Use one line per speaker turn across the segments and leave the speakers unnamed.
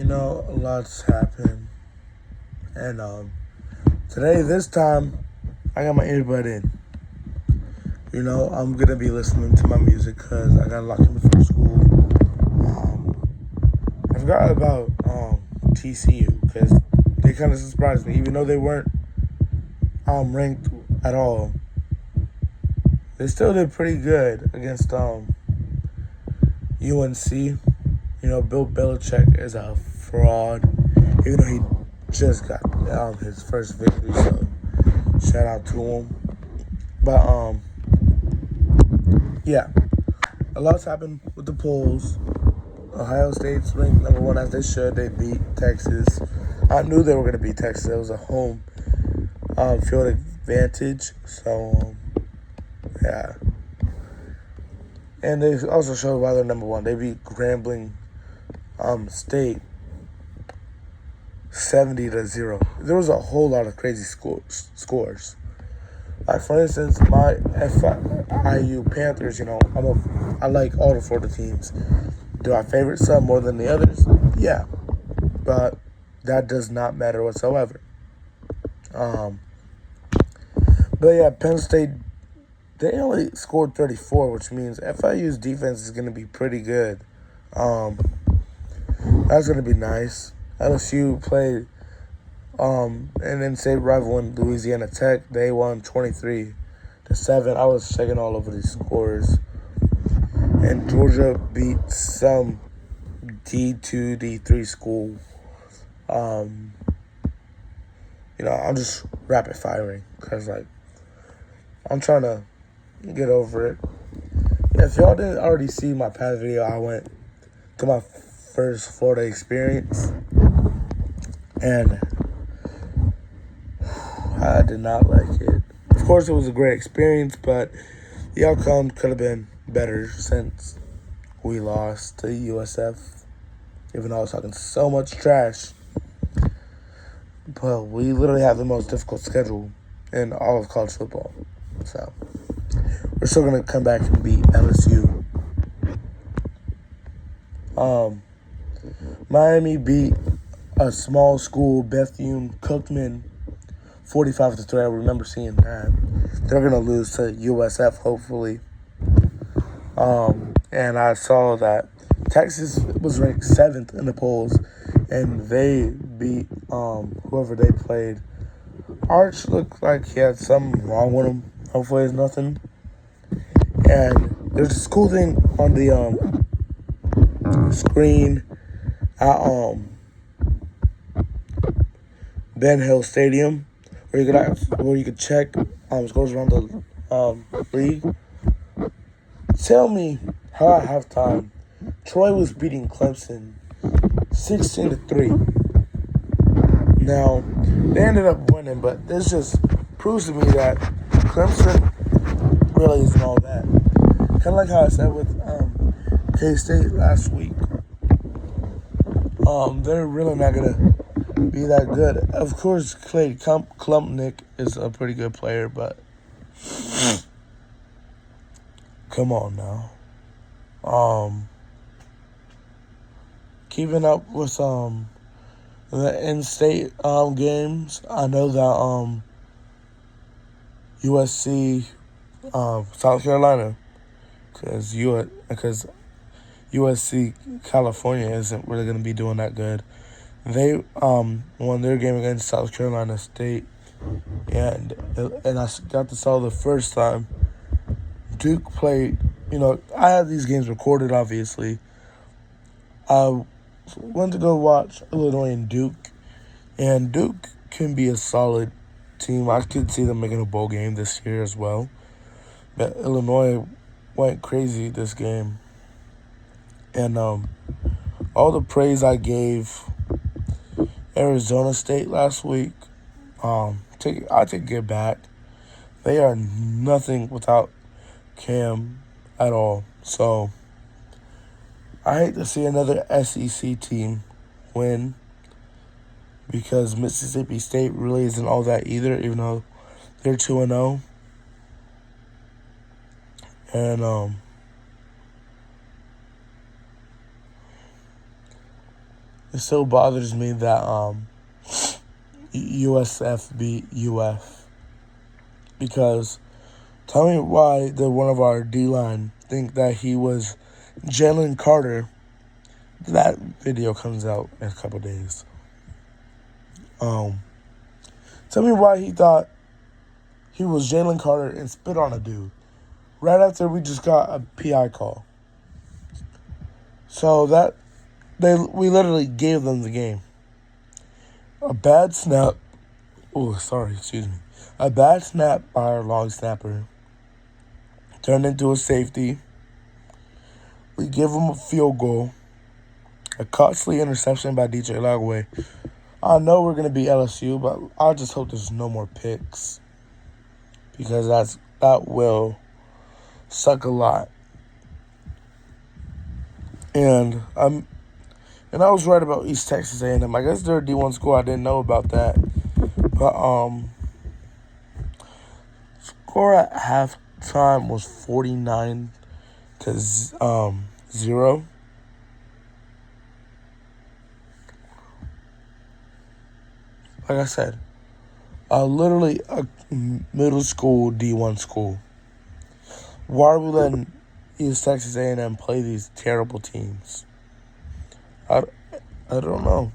A lot's happened. And today, this time, I got my earbud in. I'm going to be listening to my music because I got locked in before school. I forgot about TCU because they kind of surprised me. Even though they weren't ranked at all, they still did pretty good against UNC. Bill Belichick is a fraud, even though he just got his first victory. So shout out to him. But yeah, a lot's happened with the polls. Ohio State's ranked number one as they should. They beat Texas. I knew they were going to beat Texas. It was a home field advantage. So yeah. And they also showed why they're number one. They beat Grambling State 70-0. There was a whole lot of crazy scores. Like for instance, my FIU Panthers. I like all the Florida teams. Do I favorite some more than the others? Yeah, but that does not matter whatsoever. But yeah, Penn State, they only scored 34, which means FIU's defense is going to be pretty good. That's going to be nice. LSU played an in-state rival in Louisiana Tech. They won 23-7. I was checking all over these scores. And Georgia beat some D2, D3 school. I'm just rapid firing because, I'm trying to get over it. If y'all didn't already see my past video, I went to my first Florida experience, and I did not like it. Of course, it was a great experience, but the outcome could have been better since we lost to USF, even though I was talking so much trash. But we literally have the most difficult schedule in all of college football. So we're still going to come back and beat LSU. Miami beat a small school, Bethune Cookman, 45-3. I remember seeing that. They're going to lose to USF, hopefully. And I saw that Texas was ranked 7th in the polls, and they beat whoever they played. Arch looked like he had something wrong with him. Hopefully it's nothing. And there's this cool thing on the screen at Ben Hill Stadium where you could check scores around the league. Tell me how at halftime Troy was beating Clemson 16-3. Now they ended up winning, but this just proves to me that Clemson really isn't all that. Kind of like how I said with K-State last week. They're really not gonna be that good. Of course, Clay Klumpnick is a pretty good player, but come on now. Keeping up with the in-state games, I know that USC, South Carolina, because USC California isn't really going to be doing that good. They won their game against South Carolina State, and I got to saw the first time Duke played. I have these games recorded, obviously. I went to go watch Illinois and Duke can be a solid team. I could see them making a bowl game this year as well. But Illinois went crazy this game. And all the praise I gave Arizona State last week, I take it back. They are nothing without Cam at all. So I hate to see another SEC team win because Mississippi State really isn't all that either, even though they're 2-0. And, It still bothers me that USF beat UF, because tell me why the one of our D line think that he was Jalen Carter. That video comes out in a couple days. Um, Tell me why he thought he was Jalen Carter and spit on a dude right after we just got a PI call. So we literally gave them the game. A bad snap. Oh, sorry, excuse me. A bad snap by our long snapper turned into a safety. We give them a field goal. A costly interception by DJ Lagway. I know we're gonna beat LSU, but I just hope there's no more picks, because that will suck a lot. And I was right about East Texas A&M. I guess they're a D1 school. I didn't know about that. But score at halftime was 49-0. Like I said, literally a middle school D1 school. Why are we letting East Texas A&M play these terrible teams? I don't know.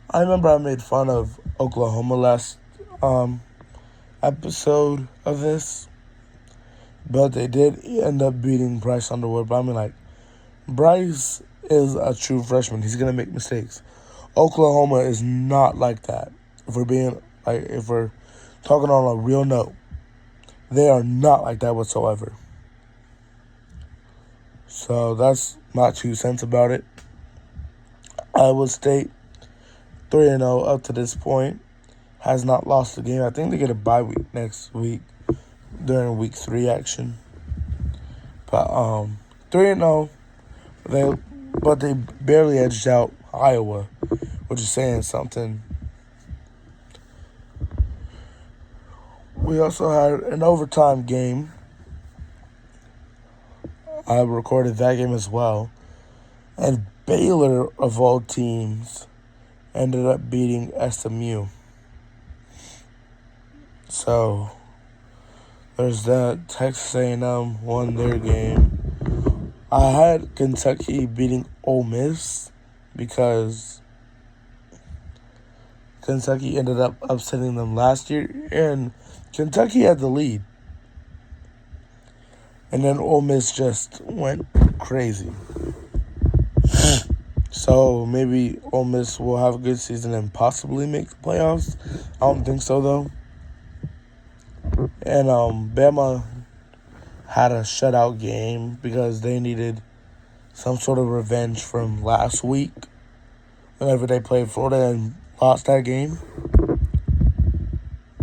I remember I made fun of Oklahoma last episode of this, but they did end up beating Bryce Underwood. But I mean, like, Bryce is a true freshman. He's gonna make mistakes. Oklahoma is not like that. If we're talking on a real note, they are not like that whatsoever. So that's my 2 cents about it. Iowa State 3-0 up to this point, has not lost a game. I think they get a bye week next week during week 3 action. But 3-0, but they barely edged out Iowa, which is saying something. We also had an overtime game. I recorded that game as well. And Baylor, of all teams, ended up beating SMU. So there's that. Texas A&M won their game. I had Kentucky beating Ole Miss because Kentucky ended up upsetting them last year, and Kentucky had the lead. And then Ole Miss just went crazy. So maybe Ole Miss will have a good season and possibly make the playoffs. I don't think so, though. And Bama had a shutout game because they needed some sort of revenge from last week whenever they played Florida and lost that game.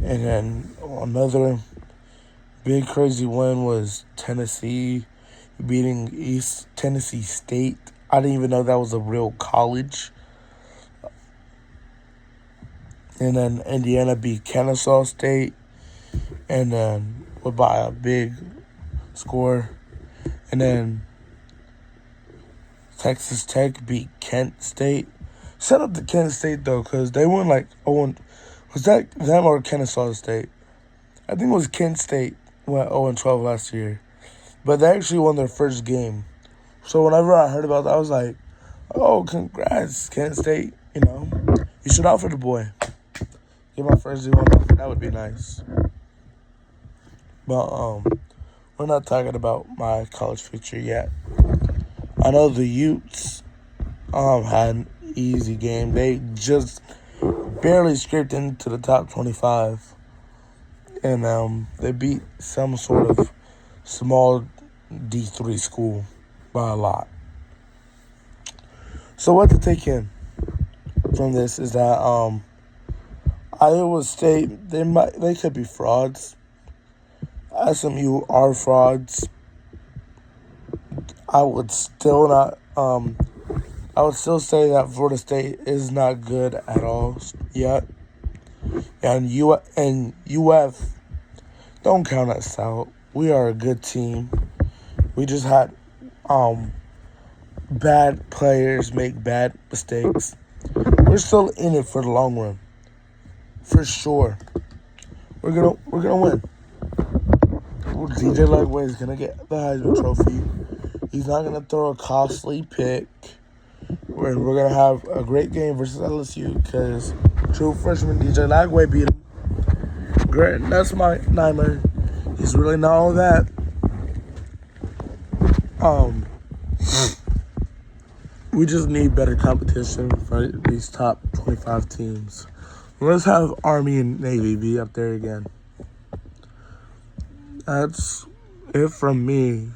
And then another big crazy win was Tennessee beating East Tennessee State. I didn't even know that was a real college. And then Indiana beat Kennesaw State, and then by a big score. And then Texas Tech beat Kent State. Shout out to Kent State, though, because they won like 0. Was that them or Kennesaw State? I think it was Kent State went 0-12 last year. But they actually won their first game. So whenever I heard about that, I was like, oh, congrats, Kent State. You should offer the boy. Get my first D1 offer. That would be nice. But we're not talking about my college future yet. I know the Utes had an easy game. They just barely scraped into the top 25. And they beat some sort of small D3 school by a lot. So what to take in from this is that Iowa State, they could be frauds. SMU are frauds. I would still say that Florida State is not good at all yet. And UF, don't count us out. We are a good team. We just had bad players make bad mistakes. We're still in it for the long run, for sure. We're gonna win. DJ Lagway is gonna get the Heisman Trophy. He's not gonna throw a costly pick. We're gonna have a great game versus LSU because true freshman DJ Lagway beat him. Great, that's my Nymer. He's really not all that. We just need better competition for these top 25 teams. Let's have Army and Navy be up there again. That's it from me.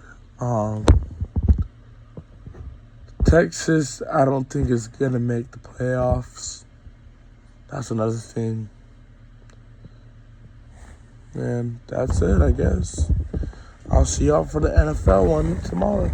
Texas, I don't think is gonna make the playoffs. That's another thing. And that's it, I guess. I'll see y'all for the NFL one tomorrow.